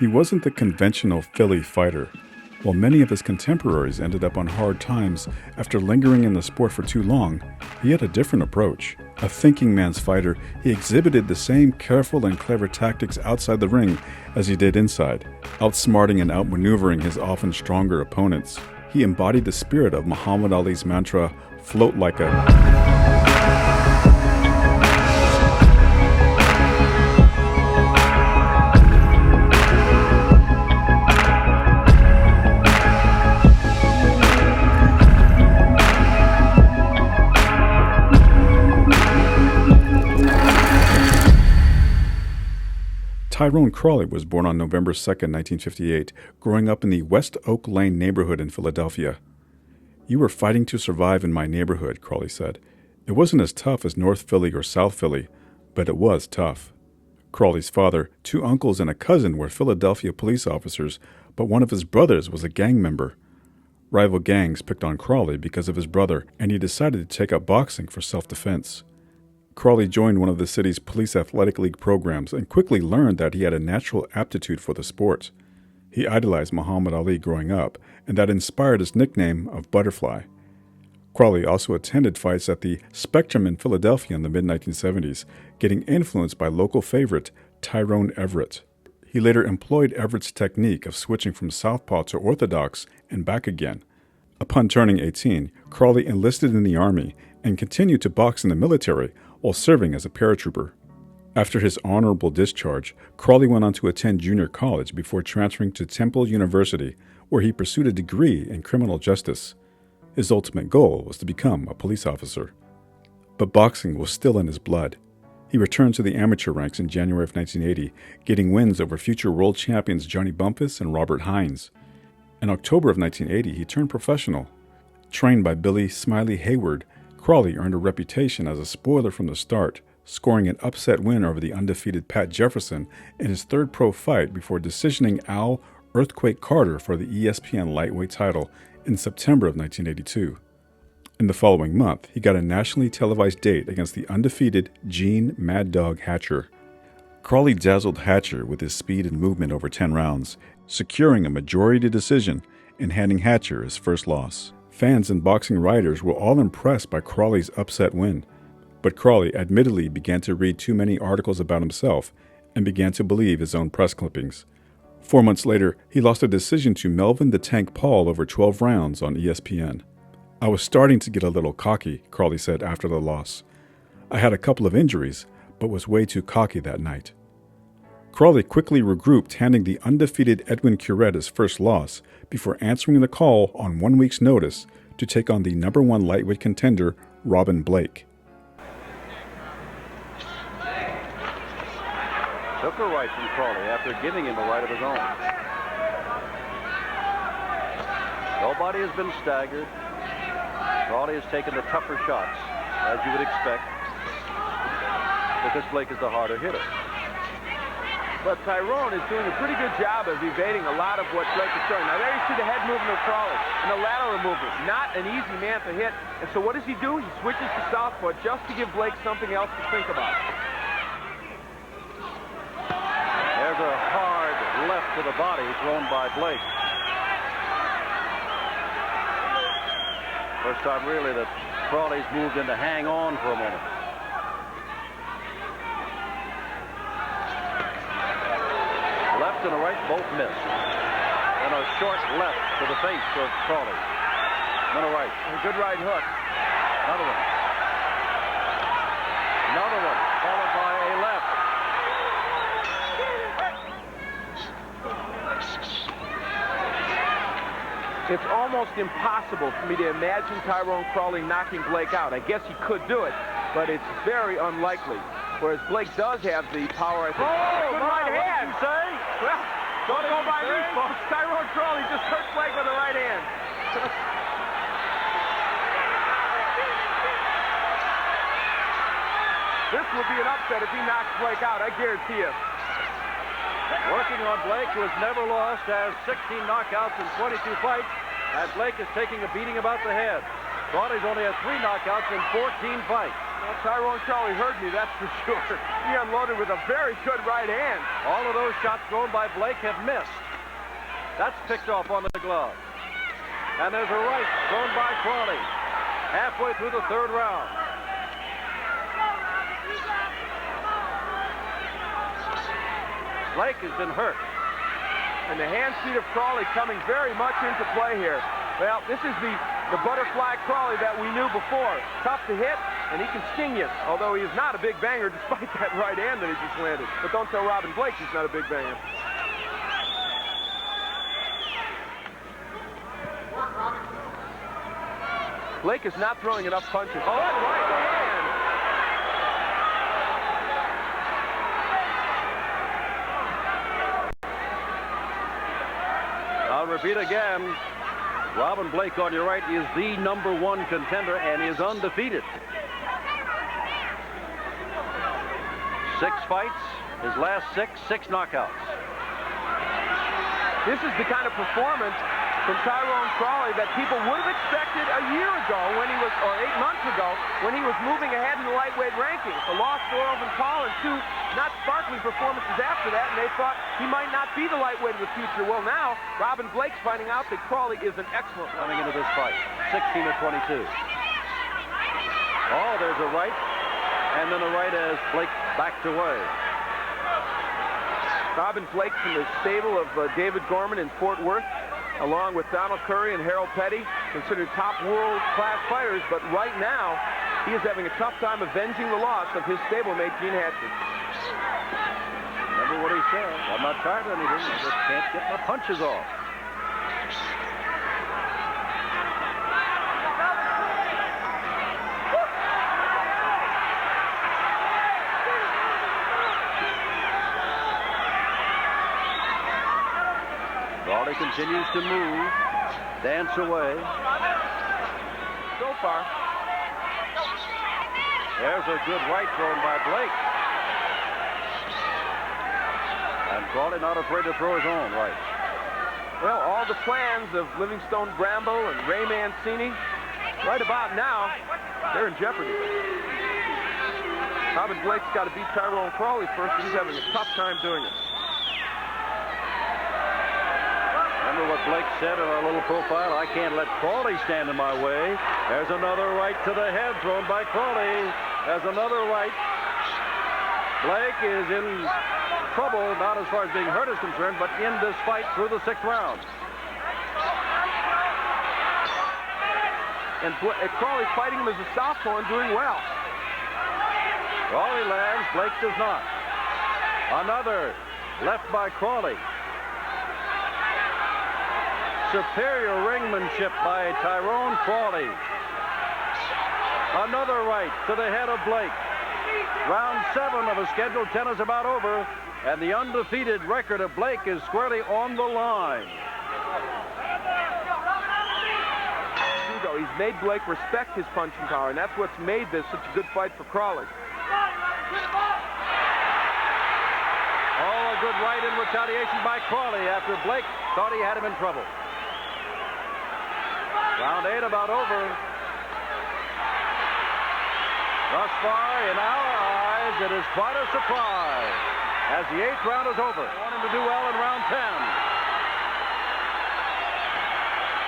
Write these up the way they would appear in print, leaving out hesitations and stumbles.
He wasn't the conventional Philly fighter. While many of his contemporaries ended up on hard times after lingering in the sport for too long, he had a different approach. A thinking man's fighter, he exhibited the same careful and clever tactics outside the ring as he did inside, outsmarting and outmaneuvering his often stronger opponents. He embodied the spirit of Muhammad Ali's mantra, "Float like a..." Tyrone Crawley was born on November 2, 1958, growing up in the West Oak Lane neighborhood in Philadelphia. "You were fighting to survive in my neighborhood," Crawley said. "It wasn't as tough as North Philly or South Philly, but it was tough." Crawley's father, two uncles, and a cousin were Philadelphia police officers, but one of his brothers was a gang member. Rival gangs picked on Crawley because of his brother, and he decided to take up boxing for self-defense. Crawley joined one of the city's police athletic league programs and quickly learned that he had a natural aptitude for the sport. He idolized Muhammad Ali growing up, and that inspired his nickname of Butterfly. Crawley also attended fights at the Spectrum in Philadelphia in the mid-1970s, getting influenced by local favorite Tyrone Everett. He later employed Everett's technique of switching from southpaw to orthodox and back again. Upon turning 18, Crawley enlisted in the Army and continued to box in the military while serving as a paratrooper. After his honorable discharge, Crawley went on to attend junior college before transferring to Temple University, where he pursued a degree in criminal justice. His ultimate goal was to become a police officer. But boxing was still in his blood. He returned to the amateur ranks in January of 1980, getting wins over future world champions Johnny Bumpus and Robert Hines. In October of 1980, he turned professional. Trained by Billy Smiley Hayward, Crawley earned a reputation as a spoiler from the start, scoring an upset win over the undefeated Pat Jefferson in his third pro fight before decisioning Al "Earthquake" Carter for the ESPN lightweight title in September of 1982. In the following month, he got a nationally televised date against the undefeated Gene Mad Dog Hatcher. Crawley dazzled Hatcher with his speed and movement over 10 rounds, securing a majority decision and handing Hatcher his first loss. Fans and boxing writers were all impressed by Crawley's upset win, but Crawley admittedly began to read too many articles about himself and began to believe his own press clippings. 4 months later, he lost a decision to Melvin the Tank Paul over 12 rounds on ESPN. "I was starting to get a little cocky," Crawley said after the loss. "I had a couple of injuries, but was way too cocky that night." Crawley quickly regrouped, handing the undefeated Edwin Curette his first loss before answering the call on 1 week's notice to take on the #1 lightweight contender, Robin Blake. Took a right from Crawley after giving him a right of his own. Nobody has been staggered. Crawley has taken the tougher shots, as you would expect, because Blake is the harder hitter. But Tyrone is doing a pretty good job of evading a lot of what Blake is throwing. Now there you see the head movement of Crawley and the lateral movement. Not an easy man to hit. And so what does he do? He switches to southpaw just to give Blake something else to think about. There's a hard left to the body thrown by Blake. First time really that Crawley's moved into hang on for a moment. Left and a right both missed. And a short left to the face of Crawley. And a right. A good right hook. Another one. Another one, followed by a left. It's almost impossible for me to imagine Tyrone Crawley knocking Blake out. I guess he could do it, but it's very unlikely. Whereas Blake does have the power, I think. Oh, good my, right what hand. did you say? Well, don't go by me, folks. Tyrone Crawley just hurt Blake with the right hand. This will be an upset if he knocks Blake out, I guarantee you. Working on Blake, who has never lost, has 16 knockouts in 22 fights, and Blake is taking a beating about the head. Crawley's only has 3 knockouts in 14 fights. Well, Tyrone Crawley heard me, that's for sure. He unloaded with a very good right hand. All of those shots thrown by Blake have missed. That's picked off on the glove. And there's a right thrown by Crawley. Halfway through the third round. Blake has been hurt. And the hand speed of Crawley coming very much into play here. Well, this is the butterfly Crawley that we knew before. Tough to hit, and he can sting you. Although he is not a big banger despite that right hand that he just landed. But don't tell Robin Blake he's not a big banger. Blake is not throwing enough punches. Oh, that right hand! I'll repeat again. Robin Blake on your right is the #1 contender and is undefeated. 6 fights, his last 6 knockouts. This is the kind of performance from Tyrone Crawley that people would have expected a year ago when he was, or 8 months ago, when he was moving ahead in the lightweight rankings. The loss to Orvin Paul and 2 not sparkling performances after that, and they thought he might not be the lightweight of the future. Well, now, Robin Blake's finding out that Crawley is an excellent coming into this fight. 16-22. Oh, there's a right, and then a right as Blake backed away. Robin Blake from the stable of David Gorman in Fort Worth, along with Donald Curry and Harold Petty, considered top world-class fighters, but right now, he is having a tough time avenging the loss of his stablemate, Gene Hatcher. Remember what he said, I'm not tired of anything, I just can't get my punches off. Crawley continues to move, dance away. So far. There's a good right thrown by Blake. And Crawley not afraid to throw his own right. Well, all the plans of Livingstone Bramble and Ray Mancini, right about now, they're in jeopardy. Robin Blake's got to beat Tyrone Crawley first, and he's having a tough time doing it. Remember what Blake said in our little profile? I can't let Crawley stand in my way. There's another right to the head thrown by Crawley. There's another right. Blake is in trouble, not as far as being hurt is concerned, but in this fight through the 6th round. And Crawley fighting him as a southpaw and doing well. Crawley lands, Blake does not. Another left by Crawley. Superior ringmanship by Tyrone Crawley. Another right to the head of Blake. Round 7 of a scheduled 10 is about over, and the undefeated record of Blake is squarely on the line. He's made Blake respect his punching power, and that's what's made this such a good fight for Crawley. Oh, a good right in retaliation by Crawley after Blake thought he had him in trouble. Round 8 about over. Thus far, in our eyes, it is quite a surprise as the 8th round is over. I want him to do well in round 10.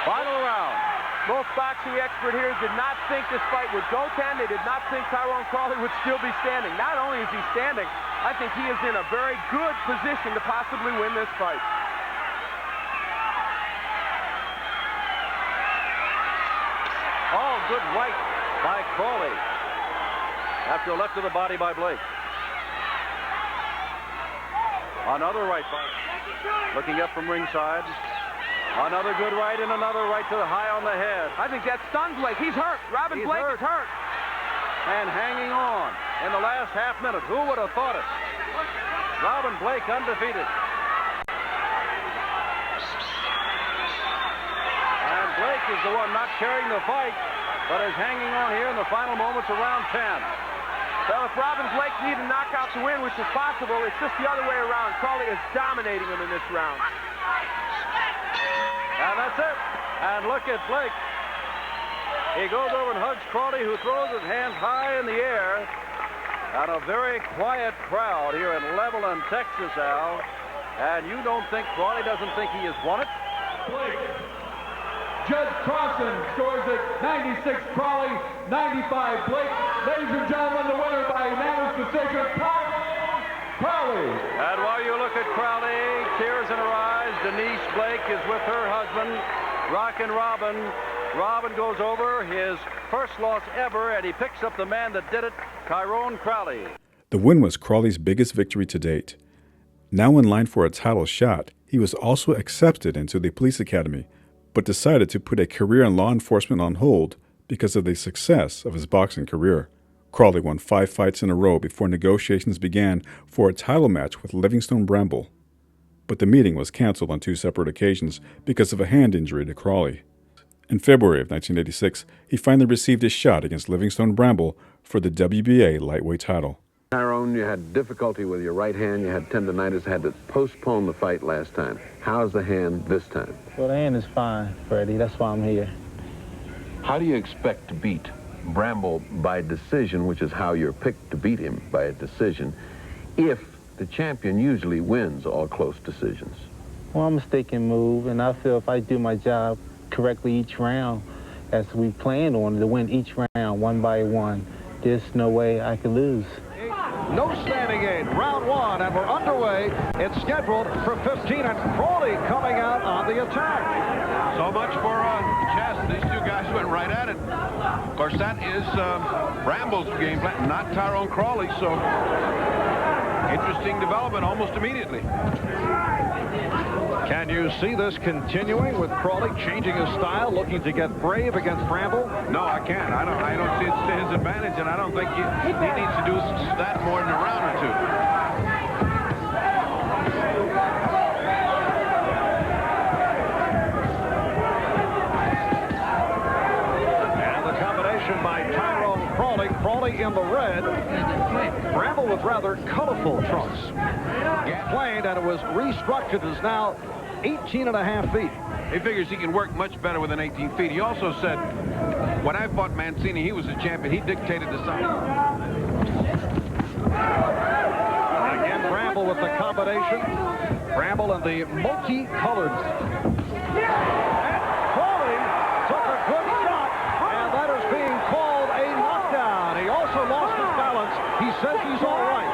Final round. Most boxing expert here did not think this fight would go 10. They did not think Tyrone Crawley would still be standing. Not only is he standing, I think he is in a very good position to possibly win this fight. Oh, good right by Crawley after a left to the body by Blake. Another right by, looking up from ringside. Another good right and another right to the high on the head. I think that stuns Blake. He's hurt. Robin Blake is hurt. And hanging on in the last half minute. Who would have thought it? Robin Blake undefeated. And Blake is the one not carrying the fight, but is hanging on here in the final moments of round 10. Well, if Robin Blake needed a knockout to win, which is possible, it's just the other way around. Crawley is dominating him in this round. And that's it. And look at Blake. He goes over and hugs Crawley, who throws his hands high in the air. And a very quiet crowd here in Levelland, Texas, Al. And you don't think Crawley doesn't think he has won it? Blake. Judge Crossan scores it 96 Crawley, 95 Blake. Ladies and gentlemen, the winner by unanimous decision, Tyrone Crawley. And while you look at Crawley, tears in her eyes, Denise Blake is with her husband, Rockin' Robin. Robin goes over, his first loss ever, and he picks up the man that did it, Tyrone Crawley. The win was Crawley's biggest victory to date. Now in line for a title shot, he was also accepted into the police academy, but decided to put a career in law enforcement on hold because of the success of his boxing career. Crawley won 5 fights in a row before negotiations began for a title match with Livingstone Bramble. But the meeting was canceled on 2 separate occasions because of a hand injury to Crawley. In February of 1986, he finally received his shot against Livingstone Bramble for the WBA lightweight title. Tyrone, you had difficulty with your right hand. You had tendonitis, had to postpone the fight last time. How's the hand this time? Well, the hand is fine, Freddie. That's why I'm here. How do you expect to beat Bramble by decision, which is how you're picked to beat him by a decision, if the champion usually wins all close decisions? Well, I'm a stick and move, and I feel if I do my job correctly each round, as we planned on to win each round one by one, there's no way I could lose. No standing eight, round 1, and we're underway. It's scheduled for 15, and Crawley coming out on the attack. So much for chess. These 2 guys went right at it. Of course, that is Bramble's game plan, not Tyrone Crawley, so interesting development almost immediately. Can you see this continuing with Crawley changing his style, looking to get brave against Bramble? No, I can't. I don't see it to his advantage, and I don't think he needs to do that more than a round or 2. And the combination by Tyrone Crawley. Crawley in the red. Bramble with rather colorful trunks. Played, and it was restructured as now 18.5 feet. He figures he can work much better within 18 feet. He also said, when I fought Mancini, he was the champion. He dictated the size. Again, Bramble with the combination. Bramble and the multi-colored. And Crawley took a good shot, and that is being called a knockdown. He also lost his balance. He says he's all right.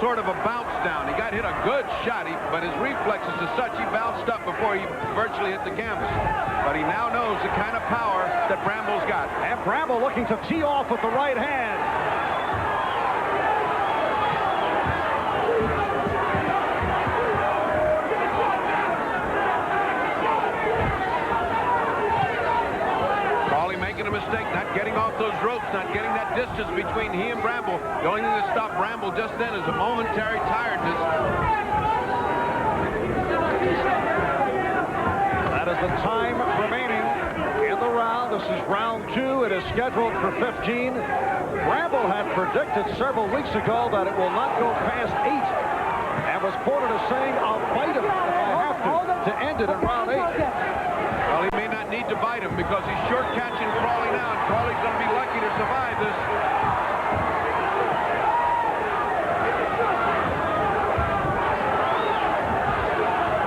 Sort of a bounce down. He got hit a good shot, but his reflexes as such, he bounced up before he virtually hit the canvas. But he now knows the kind of power that Bramble's got. And Bramble looking to tee off with the right hand. Crawley making a mistake, not getting off those ropes, not getting that distance between he and Bramble. The only thing that stopped Bramble just then is a momentary tiredness. That is the time remaining in the round. This is round 2. It is scheduled for 15. Bramble had predicted several weeks ago that it will not go past 8, and was quoted as saying, "I'll bite him if I have to end it in round 8. Well, he may not need to bite him because he's short catching Crawley now, and Crawley's going to be lucky to survive this.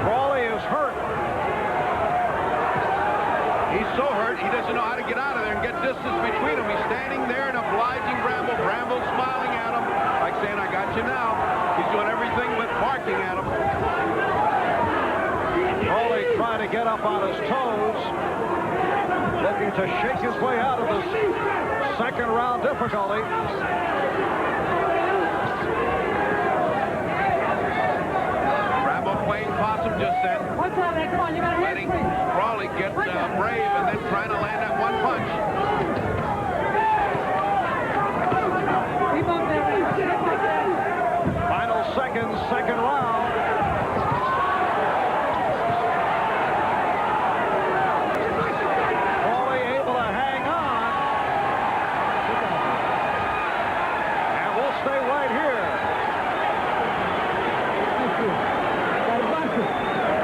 Crawley is hurt. He's so hurt, he doesn't know how to get out of there and get distance between them. He's standing there and obliging Bramble. Bramble's smiling at him, like saying, "I got you now." He's doing everything but barking at him. Crawley trying to get up on his toes, looking to shake his way out of this second round difficulty. Bramble playing possum just then. Letting Crawley get brave and then trying to land that one punch. Final seconds, second round. Crawley able to hang on. And we'll stay right here.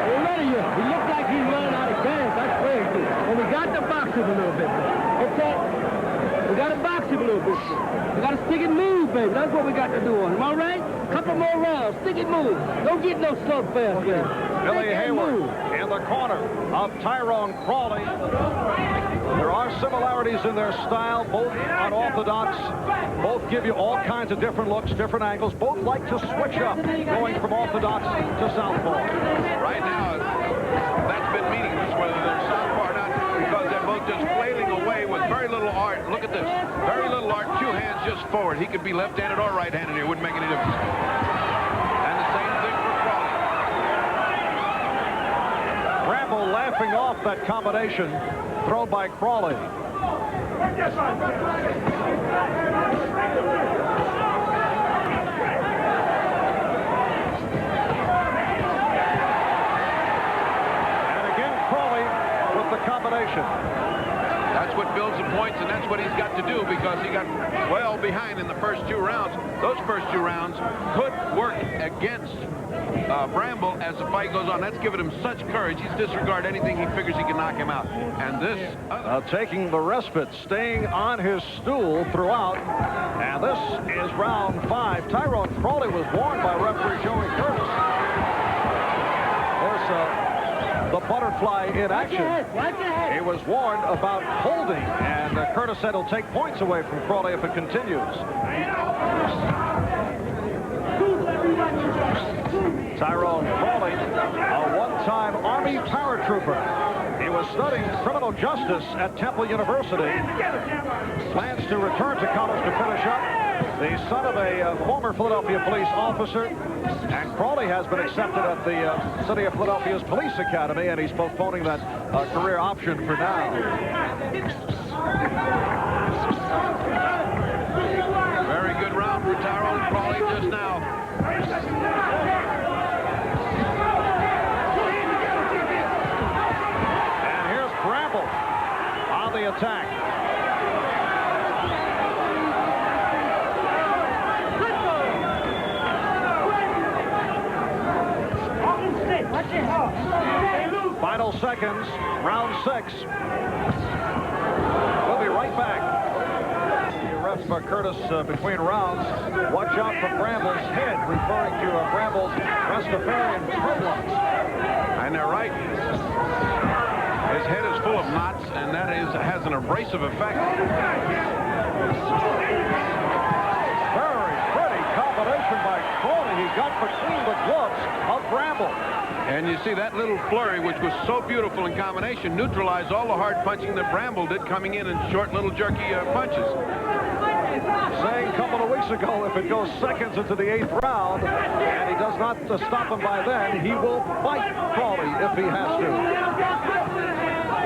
We're ready here. He looked like he's running out of gas. him a little bit, baby. That's it. We got to box him a little bit. We got to stick and move, baby. That's what we got to do on him, all right? Couple more rounds. Stick and move. Don't get no slugfest, baby. Billy Hayward in the corner of Tyrone Crawley. There are similarities in their style, both unorthodox. Both give you all kinds of different looks, different angles. Both like to switch up, going from orthodox to southpaw. Right now, that's been meaningless, whether they're southpaw or not, because they're both just flailing away with very little art. Look at this. Very little art, two hands just forward. He could be left-handed or right-handed here. It wouldn't make any difference. And the same thing for Crawley. Bramble laughing off that combination thrown by Crawley. Combination. That's what builds the points, and that's what he's got to do, because he got well behind in the first two rounds. Those first two rounds could work against Bramble as the fight goes on. That's given him such courage. He's disregarded anything he figures he can knock him out. And this... taking the respite, staying on his stool throughout. And this is round 5. Tyrone Crawley was warned by referee Joey Curtis. There's the butterfly in action. He was warned about holding, and Curtis said he'll take points away from Crawley if it continues. Tyrone Crawley, a one-time Army paratrooper. He was studying criminal justice at Temple University. Plans to return to college to finish up. The son of a former Philadelphia police officer, and Crawley has been accepted at the City of Philadelphia's Police Academy, and he's postponing that career option for now. Very good round for Tyrone Crawley just now. And here's Bramble on the attack. Final seconds, round 6. We'll be right back. Ref Curtis between rounds. Watch out for Bramble's head, referring to Bramble's Rastafarian dreadlocks. And they're right. His head is full of knots, and that has an abrasive effect. Very pretty combination by Crawley. He got between the gloves of Bramble. And you see that little flurry, which was so beautiful in combination, neutralized all the hard punching that Bramble did, coming in short little jerky punches. Saying a couple of weeks ago, if it goes seconds into the 8th round, and he does not stop him by then, he will fight Crawley if he has to.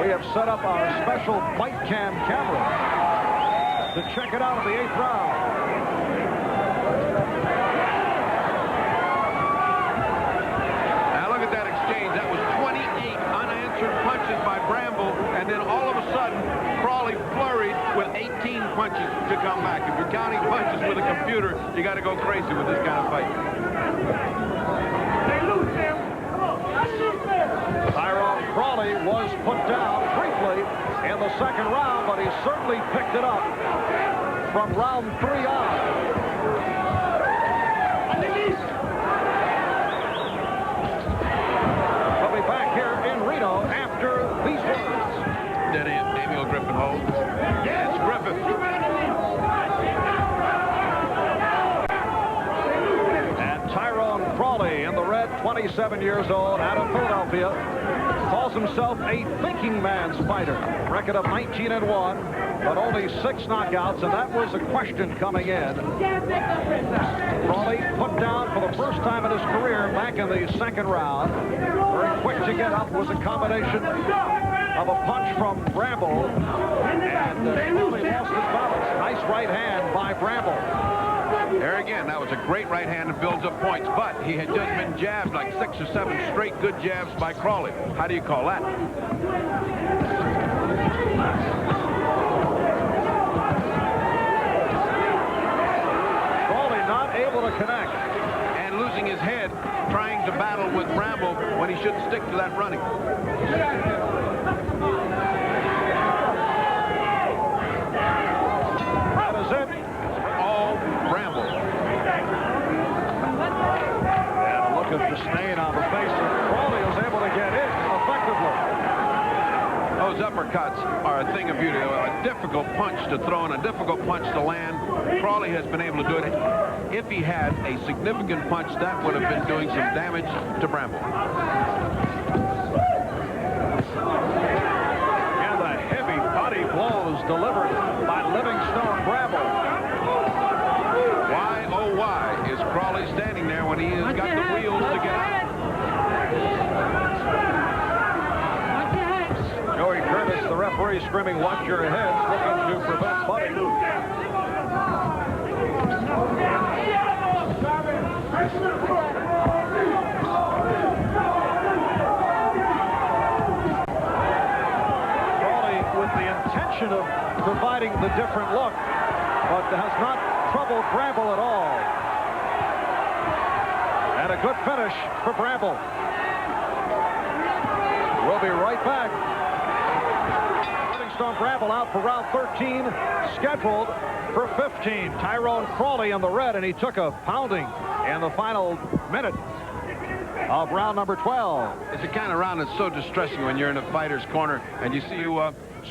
We have set up our special fight cam camera to check it out in the 8th round. By Bramble, and then all of a sudden Crawley flurried with 18 punches to come back. If you're counting punches with a computer, you got to go crazy with this kind of fight. Tyrone Crawley was put down briefly in the 2nd round, but he certainly picked it up from round 3 on. We'll be back here in Reno after these words. Did Emil Griffin hold? It's Griffin. And Tyrone Crawley in the red, 27 years old, out of Philadelphia, calls himself a thinking man's fighter. Record of 19-1, but only 6 knockouts, and that was a question coming in. Crawley put down for the first time in his career back in the 2nd round. Very quick to get up, was a combination of a punch from Bramble, and Crawley lost his balance. Nice right hand by Bramble. There again, that was a great right hand that builds up points, but he had just been jabbed like 6 or 7 straight good jabs by Crawley. How do you call that? Crawley not able to connect. And losing his head trying to battle with Bramble when he should stick to that running. at the stain on the face, and Crawley is able to get in effectively. Those uppercuts are a thing of beauty. A difficult punch to throw and a difficult punch to land. Crawley has been able to do it. If he had a significant punch, that would have been doing some damage to Bramble. And the heavy body blows delivered by Livingstone Bramble. Why, oh why, is Crawley standing there when he has got the wheels to get out? Joey Curtis, the referee, screaming, "Watch your heads," looking to prevent butting. Crawley with the intention of providing the different look, but has not troubled Bramble at all. And a good finish for Bramble. We'll be right back. Livingstone Bramble out for round 13, scheduled for 15. Tyrone Crawley in the red, and he took a pounding in the final minute of round number 12. It's the kind of round that's so distressing when you're in a fighter's corner and you see you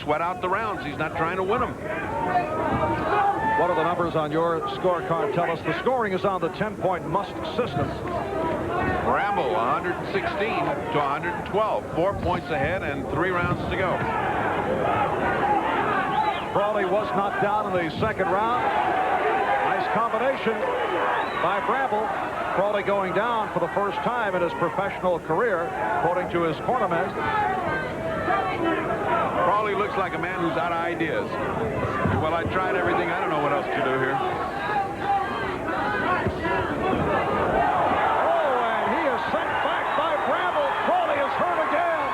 sweat out the rounds. He's not trying to win them. What are the numbers on your scorecard? Tell us. The scoring is on the 10-point must system. Bramble 116 to 112. 4 points ahead and 3 rounds to go. Crawley was knocked down in the second round. Nice combination by Bramble. Crawley going down for the first time in his professional career, according to his cornerman. Crawley looks like a man who's out of ideas. Well, I tried everything. I don't know what else to do here. Oh, and he is sent back by Bramble. Crawley is hurt again.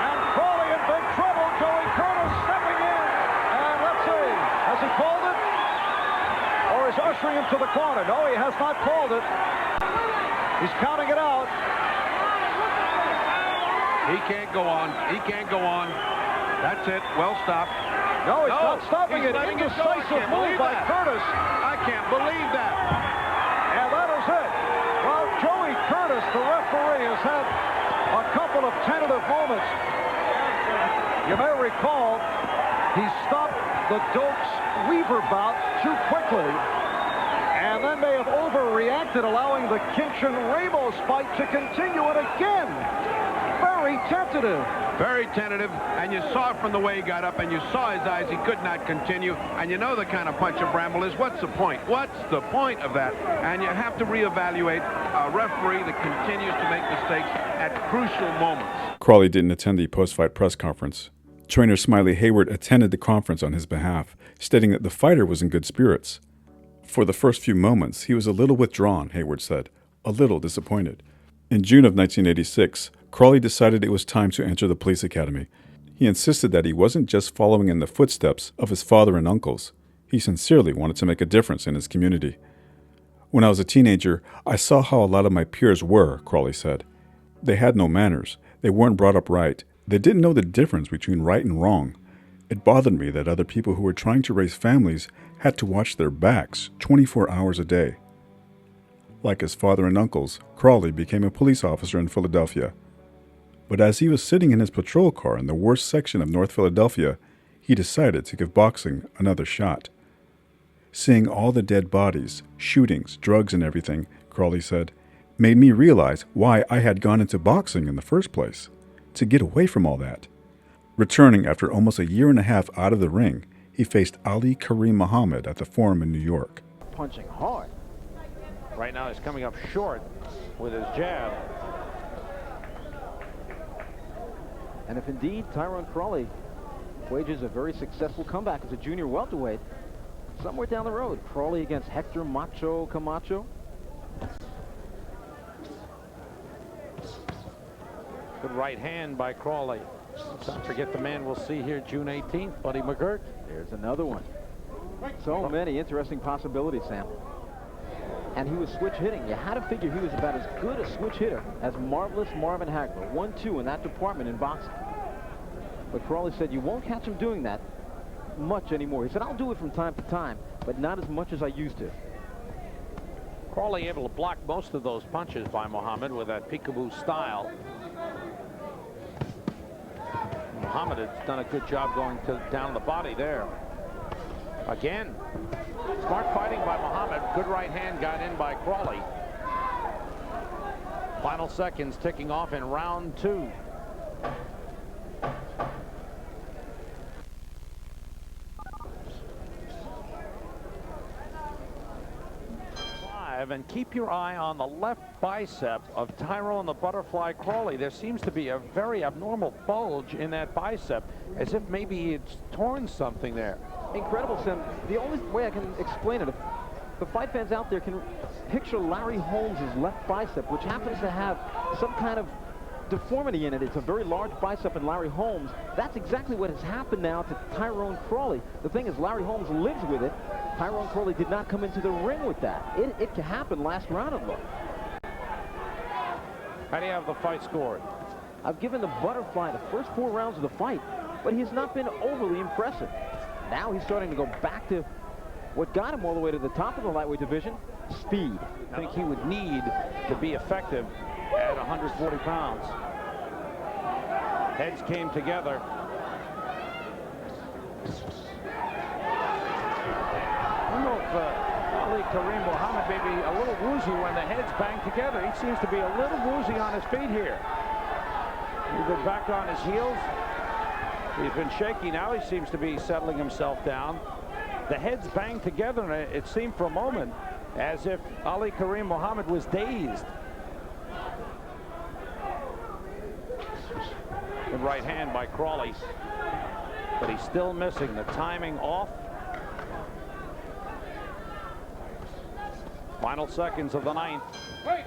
And Crawley in big trouble. Joey Curtis stepping in. And let's see. Has he called it? Or is ushering him to the corner? No, he has not called it. He's counting it out. He can't go on. He can't go on. That's it. Well stopped. No, he's not stopping it. Letting it go. Indecisive move by Curtis. I can't believe that. And that is it. Well, Joey Curtis, the referee, has had a couple of tentative moments. You may recall he stopped the Dokes Weaver bout too quickly and then may have overreacted, allowing the Kinchin-Ramos fight to continue. And again, very tentative. Very tentative, and you saw it from the way he got up, and you saw his eyes. He could not continue, and you know the kind of punch of Bramble is. What's the point? What's the point of that? And you have to reevaluate a referee that continues to make mistakes at crucial moments. Crawley didn't attend the post-fight press conference. Trainer Smiley Hayward attended the conference on his behalf, stating that the fighter was in good spirits. For the first few moments, he was a little withdrawn, Hayward said, a little disappointed. In June of 1986, Crawley decided it was time to enter the police academy. He insisted that he wasn't just following in the footsteps of his father and uncles. He sincerely wanted to make a difference in his community. When I was a teenager, I saw how a lot of my peers were, Crawley said. They had no manners. They weren't brought up right. They didn't know the difference between right and wrong. It bothered me that other people who were trying to raise families had to watch their backs 24 hours a day. Like his father and uncles, Crawley became a police officer in Philadelphia. But as he was sitting in his patrol car in the worst section of North Philadelphia, he decided to give boxing another shot. Seeing all the dead bodies, shootings, drugs, and everything, Crawley said, made me realize why I had gone into boxing in the first place, to get away from all that. Returning after almost a year and a half out of the ring, he faced Ali Kareem Muhammad at the Forum in New York. Punching hard. Right now he's coming up short with his jab. And if indeed Tyrone Crawley wages a very successful comeback as a junior welterweight, somewhere down the road, Crawley against Hector Macho Camacho. Good right hand by Crawley. Let's not forget the man we'll see here June 18th, Buddy McGirt. There's another one. So many interesting possibilities, Sam. And he was switch hitting. You had to figure he was about as good a switch hitter as marvelous Marvin Hagler. 1-2 in that department in boxing. But Crawley said, you won't catch him doing that much anymore. He said, I'll do it from time to time, but not as much as I used to. Crawley able to block most of those punches by Muhammad with that peekaboo style. Muhammad has done a good job going down the body there. Again, smart fighting by Muhammad. Good right hand got in by Crawley. Final seconds ticking off in round 2. And keep your eye on the left bicep of Tyrone the Butterfly Crawley. There seems to be a very abnormal bulge in that bicep, as if maybe it's torn something there. Incredible, Sim. The only way I can explain it, if the fight fans out there can picture Larry Holmes' left bicep, which happens to have some kind of deformity in it. It's a very large bicep in Larry Holmes. That's exactly what has happened now to Tyrone Crawley. The thing is, Larry Holmes lives with it. Tyrone Crawley did not come into the ring with that. It can happen last round of look. How do you have the fight scored? I've given the Butterfly the first 4 rounds of the fight, but he has not been overly impressive. Now he's starting to go back to what got him all the way to the top of the lightweight division, speed. I think he would need to be effective at 140 pounds. Heads came together. I don't know if Ali Kareem Muhammad may be a little woozy when the heads bang together. He seems to be a little woozy on his feet here. He's been back on his heels. He's been shaky. Now he seems to be settling himself down. The heads banged together, and it seemed for a moment as if Ali Kareem Muhammad was dazed. Good right hand by Crawley, but he's still missing. The timing off. Final seconds of the 9th. There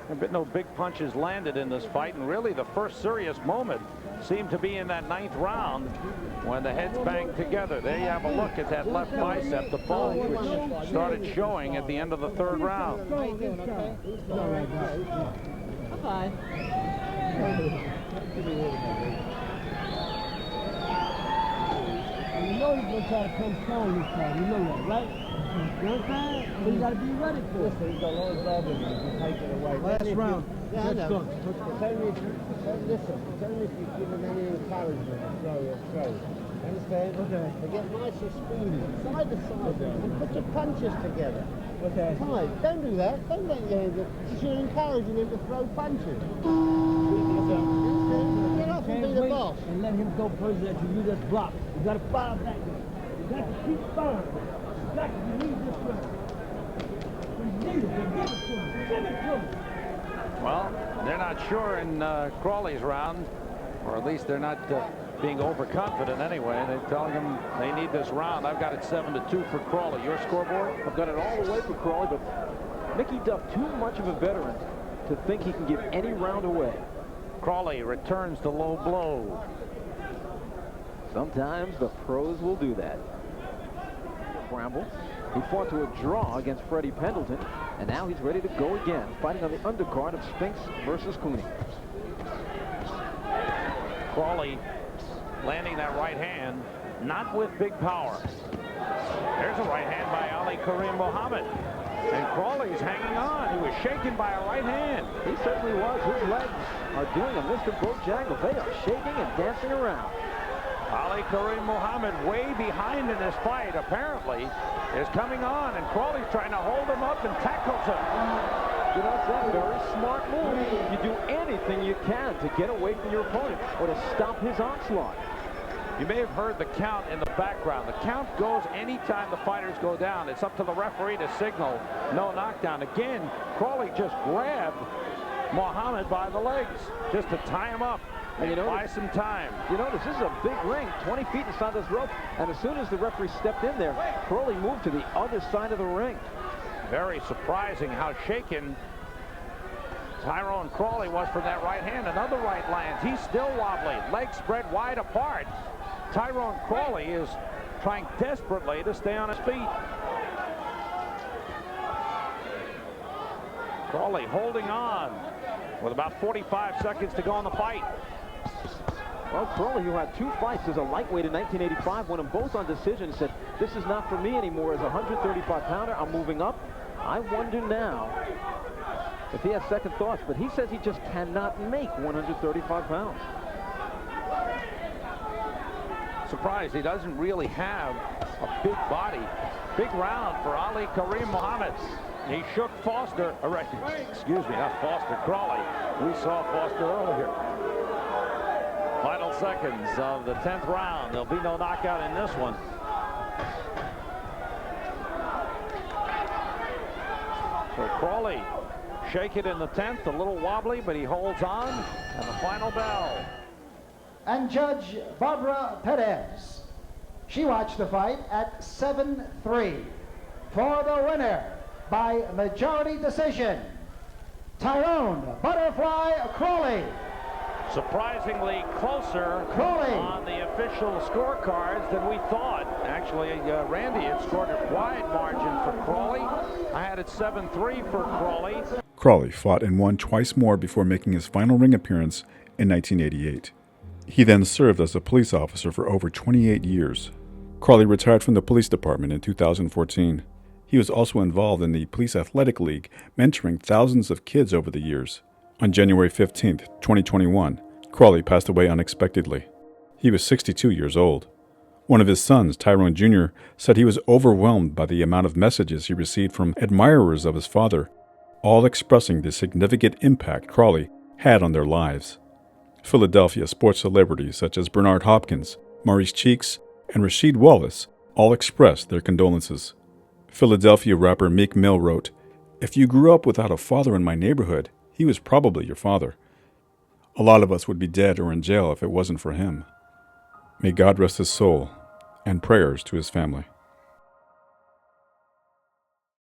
have been no big punches landed in this fight, and really the first serious moment seemed to be in that 9th round when the heads banged together. There you have a look at that left bicep, the bulge, which started showing at the end of the 3rd round. You know he's going to try to come strong this time. You know that, right? You know what I'm saying? So you got to be ready for it. Listen, he's got a lot of problems. You take it away. Last round. Yeah, I know. Listen, it's only if you give him any encouragement and throw. Understand? Okay. They get nice and speedy. Side to side. And put your punches together. Okay. Tight. Don't do that. Don't let your hands up. You're encouraging him to throw punches. Get off and be the boss. And let him go further that you just block. You got to fire back. You got to keep firing. You got to need this one. You need it. Give it to him. Give it to him. Well, they're not sure in Crawley's round, or at least they're not being overconfident anyway. They're telling him they need this round. I've got it 7-2 for Crawley. Your scoreboard? I've got it all the way for Crawley, but Mickey Duff, too much of a veteran to think he can give any round away. Crawley returns the low blow. Sometimes the pros will do that. Bramble, he fought to a draw against Freddie Pendleton, and now he's ready to go again, fighting on the undercard of Spinks versus Cooney. Crawley landing that right hand, not with big power. There's a right hand by Ali Kareem Muhammad. And Crawley's hanging on. He was shaken by a right hand. He certainly was. His legs are doing a Mr. Bojangles. They are shaking and dancing around. Ali Kareem Muhammad, way behind in this fight, apparently, is coming on. And Crawley's trying to hold him up and tackles him. You know, it's a very smart move. You do anything you can to get away from your opponent or to stop his onslaught. You may have heard the count in the background. The count goes anytime the fighters go down. It's up to the referee to signal no knockdown. Again, Crawley just grabbed Muhammad by the legs just to tie him up and buy some time. You notice this is a big ring, 20 feet inside this rope, and as soon as the referee stepped in there, Crawley moved to the other side of the ring. Very surprising how shaken Tyrone Crawley was from that right hand. Another right lands. He's still wobbly. Legs spread wide apart. Tyrone Crawley is trying desperately to stay on his feet. Crawley holding on with about 45 seconds to go in the fight. Well, Crawley, who had 2 fights as a lightweight in 1985, won them both on decision, said, this is not for me anymore as a 135-pounder. I'm moving up. I wonder now if he has second thoughts, but he says he just cannot make 135 pounds. Surprised he doesn't really have a big body. Big round for Ali Kareem Muhammad. He shook Foster, excuse me, not Foster, Crawley. We saw Foster earlier. Final seconds of the 10th round. There'll be no knockout in this one. So Crawley shake it in the 10th, a little wobbly, but he holds on. And the final bell. And Judge Barbara Perez. She watched the fight at 7-3 for the winner by majority decision, Tyrone "Butterfly" Crawley. Surprisingly closer Crawley on the official scorecards than we thought. Actually, Randy had scored a wide margin for Crawley. I had it 7-3 for Crawley. Crawley fought and won twice more before making his final ring appearance in 1988. He then served as a police officer for over 28 years. Crawley retired from the police department in 2014. He was also involved in the Police Athletic League, mentoring thousands of kids over the years. On January 15, 2021, Crawley passed away unexpectedly. He was 62 years old. One of his sons, Tyrone Jr., said he was overwhelmed by the amount of messages he received from admirers of his father, all expressing the significant impact Crawley had on their lives. Philadelphia sports celebrities such as Bernard Hopkins, Maurice Cheeks, and Rasheed Wallace all expressed their condolences. Philadelphia rapper Meek Mill wrote, "If you grew up without a father in my neighborhood, he was probably your father. A lot of us would be dead or in jail if it wasn't for him. May God rest his soul, and prayers to his family."